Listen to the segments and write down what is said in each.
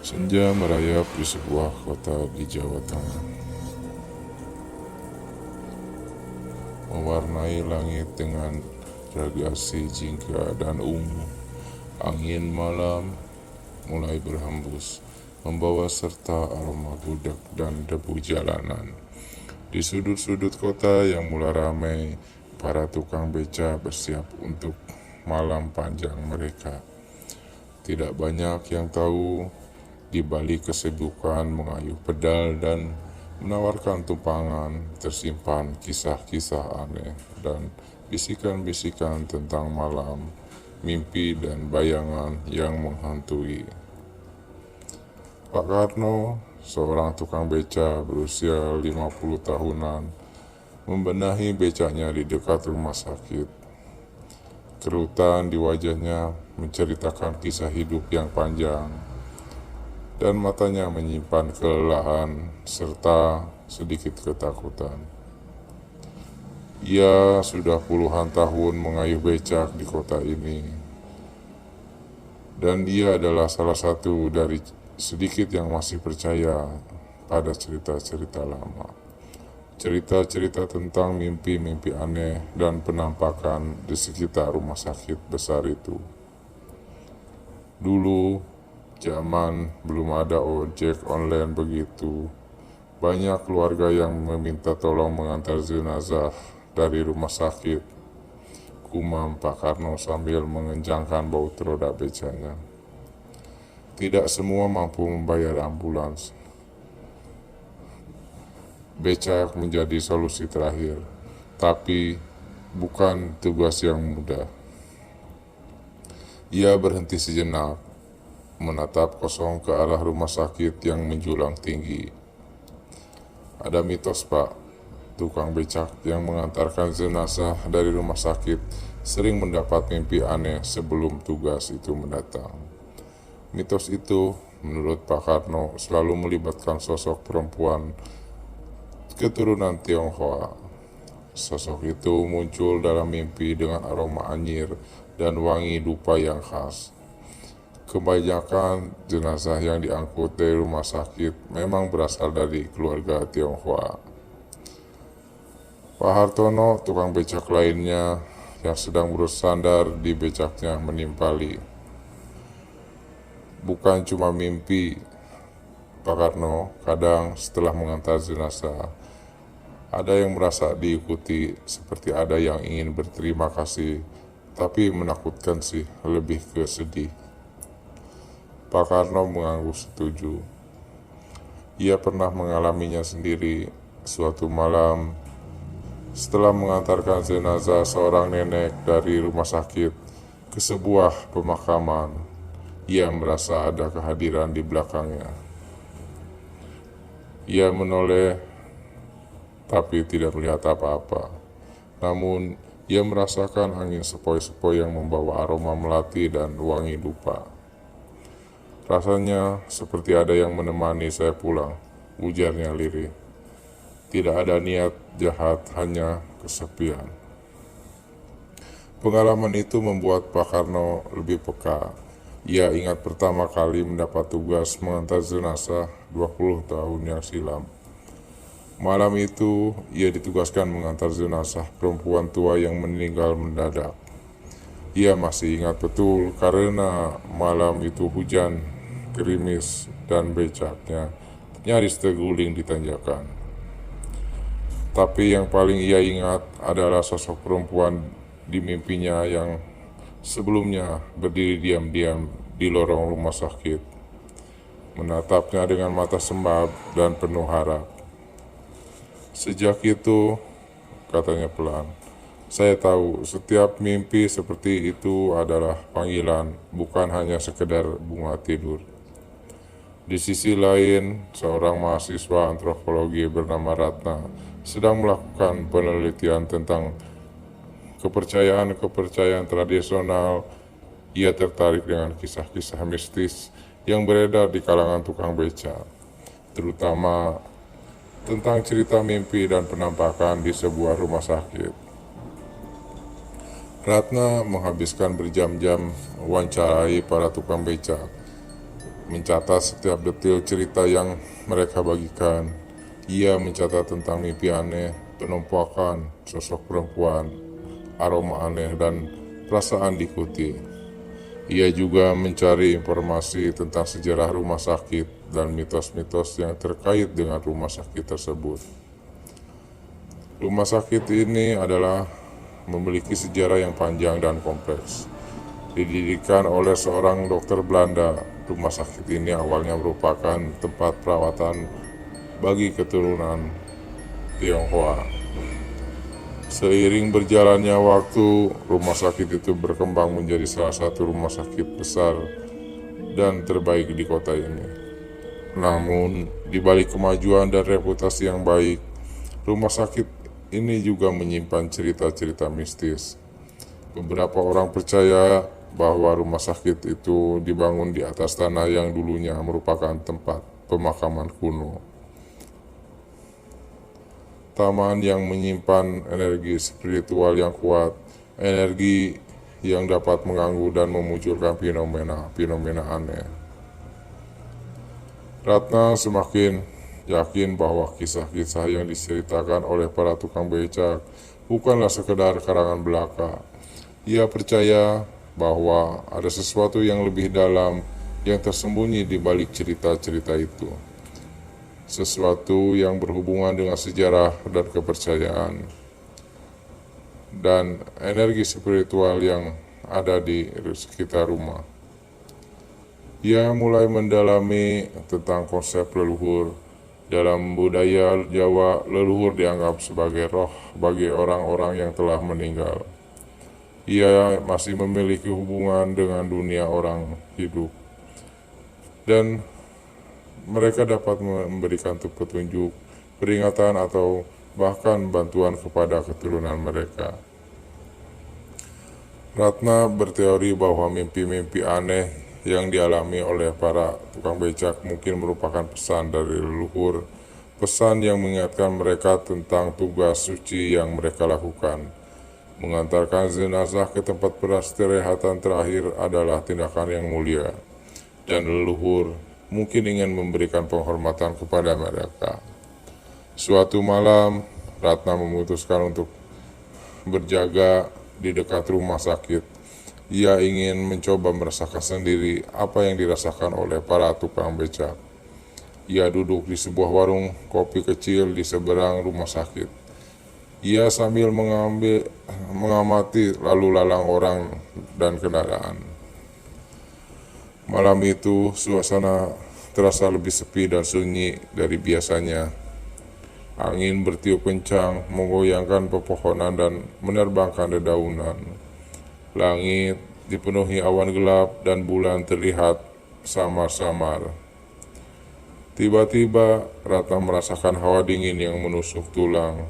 Senja merayap di sebuah kota di Jawa Tengah, mewarnai langit dengan gradasi jingga dan ungu. Angin malam mulai berhembus, membawa serta aroma gudeg dan debu jalanan. Di sudut-sudut kota yang mulai ramai, para tukang beca bersiap untuk malam panjang mereka. Tidak banyak yang tahu, di balik kesibukan mengayuh pedal dan menawarkan tumpangan, tersimpan kisah-kisah aneh dan bisikan-bisikan tentang malam, mimpi dan bayangan yang menghantui. Pak Karno, seorang tukang beca berusia 50 tahunan, membenahi becanya di dekat rumah sakit. Kerutan di wajahnya menceritakan kisah hidup yang panjang, dan matanya menyimpan kelelahan serta sedikit ketakutan. Ia sudah puluhan tahun mengayuh becak di kota ini, dan ia adalah salah satu dari sedikit yang masih percaya pada cerita-cerita lama. Cerita-cerita tentang mimpi-mimpi aneh dan penampakan di sekitar rumah sakit besar itu. Dulu, zaman belum ada ojek online begitu, banyak keluarga yang meminta tolong mengantar jenazah dari rumah sakit. Kumam Pak Karno sambil mengenjangkan baut roda becanya. Tidak semua mampu membayar ambulans. Becak menjadi solusi terakhir, tapi bukan tugas yang mudah. Ia berhenti sejenak, menatap kosong ke arah rumah sakit yang menjulang tinggi. Ada mitos, Pak. Tukang becak yang mengantarkan jenazah dari rumah sakit sering mendapat mimpi aneh sebelum tugas itu mendatang. Mitos itu, menurut Pak Karno, selalu melibatkan sosok perempuan keturunan Tionghoa. Sosok itu muncul dalam mimpi dengan aroma anyir dan wangi dupa yang khas. Kebanyakan jenazah yang diangkut dari rumah sakit memang berasal dari keluarga Tionghoa. Pak Hartono, tukang becak lainnya yang sedang bersandar di becaknya menimpali. Bukan cuma mimpi, Pak Karno, kadang setelah mengantar jenazah, ada yang merasa diikuti, seperti ada yang ingin berterima kasih, tapi menakutkan sih, lebih ke sedih. Pak Karno mengangguk setuju. Ia pernah mengalaminya sendiri. Suatu malam, setelah mengantarkan jenazah seorang nenek dari rumah sakit ke sebuah pemakaman, ia merasa ada kehadiran di belakangnya. Ia menoleh, tapi tidak melihat apa-apa. Namun, ia merasakan angin sepoi-sepoi yang membawa aroma melati dan wangi dupa. Rasanya seperti ada yang menemani saya pulang, ujarnya lirih. Tidak ada niat jahat, hanya kesepian. Pengalaman itu membuat Pak Karno lebih peka. Ia ingat pertama kali mendapat tugas mengantar jenazah 20 tahun yang silam. Malam itu, ia ditugaskan mengantar jenazah perempuan tua yang meninggal mendadak. Ia masih ingat betul karena malam itu hujan, gerimis, dan becaknya nyaris terguling di tanjakan. Tapi yang paling ia ingat adalah sosok perempuan di mimpinya yang sebelumnya berdiri diam-diam di lorong rumah sakit, menatapnya dengan mata sembab dan penuh harap. Sejak itu, katanya pelan, saya tahu setiap mimpi seperti itu adalah panggilan, bukan hanya sekedar bunga tidur. Di sisi lain, seorang mahasiswa antropologi bernama Ratna sedang melakukan penelitian tentang kepercayaan-kepercayaan tradisional. Ia tertarik dengan kisah-kisah mistis yang beredar di kalangan tukang beca, terutama tentang cerita mimpi dan penampakan di sebuah rumah sakit. Ratna menghabiskan berjam-jam mewawancarai para tukang becak. mencatat setiap detil cerita yang mereka bagikan. Ia mencatat tentang mimpi aneh, penampakan sosok perempuan, aroma aneh, dan perasaan diikuti. Ia juga mencari informasi tentang sejarah rumah sakit dan mitos-mitos yang terkait dengan rumah sakit tersebut. Rumah sakit ini adalah memiliki sejarah yang panjang dan kompleks. Didirikan oleh seorang dokter Belanda, rumah sakit ini awalnya merupakan tempat perawatan bagi keturunan Tionghoa. Seiring berjalannya waktu, rumah sakit itu berkembang menjadi salah satu rumah sakit besar dan terbaik di kota ini. Namun, di balik kemajuan dan reputasi yang baik, rumah sakit ini juga menyimpan cerita-cerita mistis. Beberapa orang percaya bahwa rumah sakit itu dibangun di atas tanah yang dulunya merupakan tempat pemakaman kuno. Taman yang menyimpan energi spiritual yang kuat, energi yang dapat mengganggu dan memunculkan fenomena aneh. Ratna semakin yakin bahwa kisah-kisah yang diceritakan oleh para tukang becak bukanlah sekedar karangan belaka. Ia percaya bahwa ada sesuatu yang lebih dalam yang tersembunyi di balik cerita-cerita itu. Sesuatu yang berhubungan dengan sejarah dan kepercayaan dan energi spiritual yang ada di sekitar rumah. Ia mulai mendalami tentang konsep leluhur. Dalam budaya Jawa, leluhur dianggap sebagai roh bagi orang-orang yang telah meninggal. Ia masih memiliki hubungan dengan dunia orang hidup, dan mereka dapat memberikan petunjuk, peringatan, atau bahkan bantuan kepada keturunan mereka. Ratna berteori bahwa mimpi-mimpi aneh yang dialami oleh para tukang becak mungkin merupakan pesan dari leluhur, pesan yang mengingatkan mereka tentang tugas suci yang mereka lakukan. Mengantarkan jenazah ke tempat peristirahatan terakhir adalah tindakan yang mulia, dan leluhur mungkin ingin memberikan penghormatan kepada mereka. Suatu malam, Ratna memutuskan untuk berjaga di dekat rumah sakit. Ia ingin mencoba merasakan sendiri apa yang dirasakan oleh para tukang becak. Ia duduk di sebuah warung kopi kecil di seberang rumah sakit. Ia sambil mengamati lalu lalang orang dan kendaraan. Malam itu, suasana terasa lebih sepi dan sunyi dari biasanya. Angin bertiup kencang, menggoyangkan pepohonan dan menerbangkan dedaunan. Langit dipenuhi awan gelap dan bulan terlihat samar-samar. Tiba-tiba, Ratna merasakan hawa dingin yang menusuk tulang.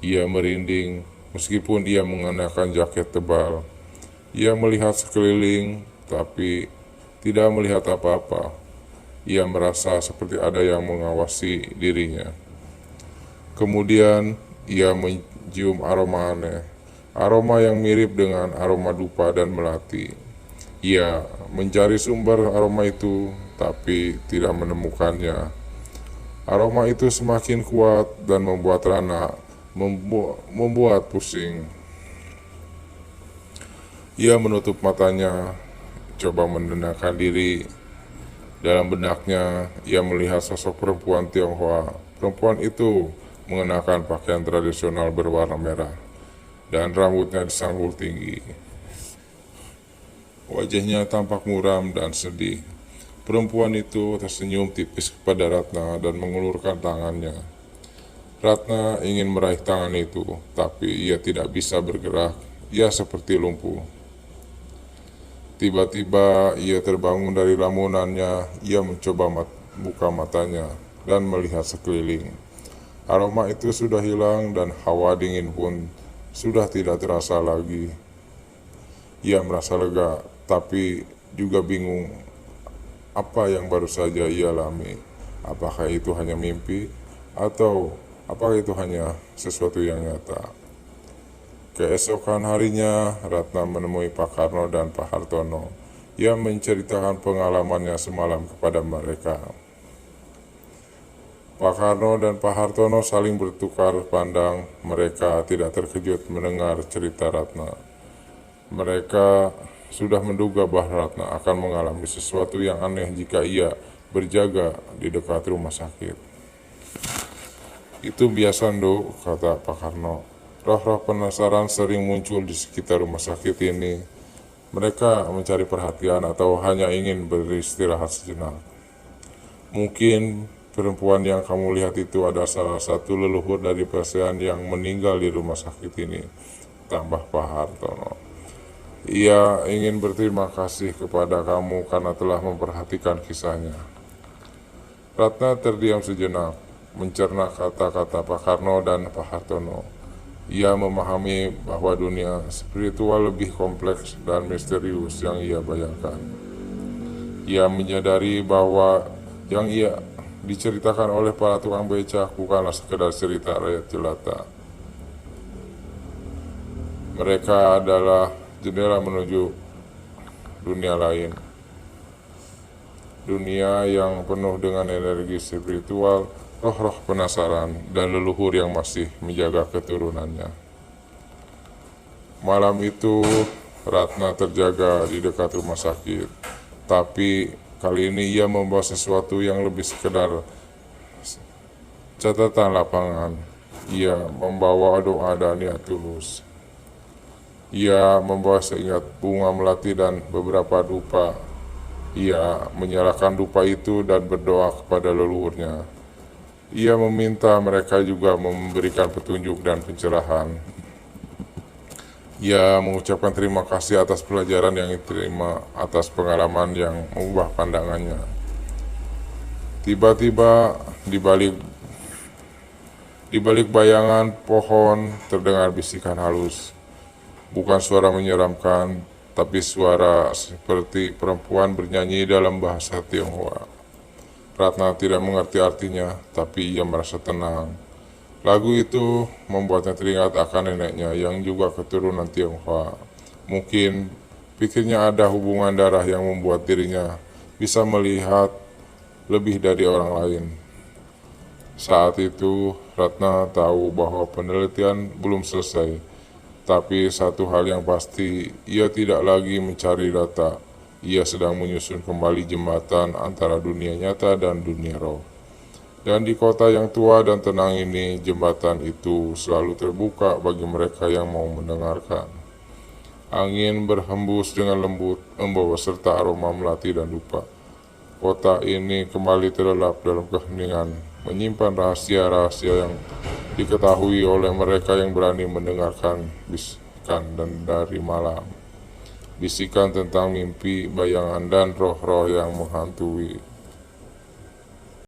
Ia merinding, meskipun ia mengenakan jaket tebal. Ia melihat sekeliling, tapi tidak melihat apa-apa. Ia merasa seperti ada yang mengawasi dirinya. Kemudian ia mencium aroma aneh, aroma yang mirip dengan aroma dupa dan melati. Ia mencari sumber aroma itu, tapi tidak menemukannya. Aroma itu semakin kuat dan membuat membuat pusing. Ia menutup matanya, coba menenangkan diri. Dalam benaknya, ia melihat sosok perempuan Tionghoa. Perempuan itu mengenakan pakaian tradisional berwarna merah, dan rambutnya disanggul tinggi. Wajahnya tampak muram dan sedih. Perempuan itu tersenyum tipis kepada Ratna dan mengulurkan tangannya. Ratna ingin meraih tangan itu, tapi ia tidak bisa bergerak. Ia seperti lumpuh. Tiba-tiba ia terbangun dari lamunannya. Ia mencoba buka matanya dan melihat sekeliling. Aroma itu sudah hilang dan hawa dingin pun sudah tidak terasa lagi. Ia merasa lega, tapi juga bingung apa yang baru saja ia alami. Apakah itu hanya mimpi, atau apakah itu hanya sesuatu yang nyata? Keesokan harinya, Ratna menemui Pak Karno dan Pak Hartono. Ia menceritakan pengalamannya semalam kepada mereka. Pak Karno dan Pak Hartono saling bertukar pandang. Mereka tidak terkejut mendengar cerita Ratna. Mereka sudah menduga bahwa Ratna akan mengalami sesuatu yang aneh jika ia berjaga di dekat rumah sakit. Itu biasa, Nduk, kata Pak Karno. Roh-roh penasaran sering muncul di sekitar rumah sakit ini. Mereka mencari perhatian atau hanya ingin beristirahat sejenak. Mungkin perempuan yang kamu lihat itu adalah salah satu leluhur dari pasien yang meninggal di rumah sakit ini, tambah Pak Hartono. Ia ingin berterima kasih kepada kamu karena telah memperhatikan kisahnya. Ratna terdiam sejenak, mencerna kata-kata Pak Karno dan Pak Hartono. Ia memahami bahwa dunia spiritual lebih kompleks dan misterius yang ia bayangkan. Ia menyadari bahwa yang ia diceritakan oleh para tukang becak bukanlah sekedar cerita rakyat jelata. Mereka adalah jendela menuju dunia lain. Dunia yang penuh dengan energi spiritual, roh-roh penasaran, dan leluhur yang masih menjaga keturunannya. Malam itu, Ratna terjaga di dekat rumah sakit. Tapi kali ini ia membawa sesuatu yang lebih sekedar catatan lapangan. Ia membawa doa dan niat tulus. Ia membawa seingat bunga melati dan beberapa dupa. Ia menyalakan dupa itu dan berdoa kepada leluhurnya. Ia meminta mereka juga memberikan petunjuk dan pencerahan. Ia mengucapkan terima kasih atas pelajaran yang diterima, atas pengalaman yang mengubah pandangannya. Tiba-tiba di balik bayangan pohon terdengar bisikan halus. Bukan suara menyeramkan, tapi suara seperti perempuan bernyanyi dalam bahasa Tionghoa. Ratna tidak mengerti artinya, tapi ia merasa tenang. Lagu itu membuatnya teringat akan neneknya yang juga keturunan Tionghoa. Mungkin pikirnya ada hubungan darah yang membuat dirinya bisa melihat lebih dari orang lain. Saat itu, Ratna tahu bahwa penelitian belum selesai. Tapi satu hal yang pasti, ia tidak lagi mencari data. Ia sedang menyusun kembali jembatan antara dunia nyata dan dunia roh. Dan di kota yang tua dan tenang ini, jembatan itu selalu terbuka bagi mereka yang mau mendengarkan. Angin berhembus dengan lembut, membawa serta aroma melati dan dupa. Kota ini kembali terlelap dalam keheningan, menyimpan rahasia-rahasia yang diketahui oleh mereka yang berani mendengarkan bisikan dan dari malam. Bisikan tentang mimpi, bayangan, dan roh-roh yang menghantui.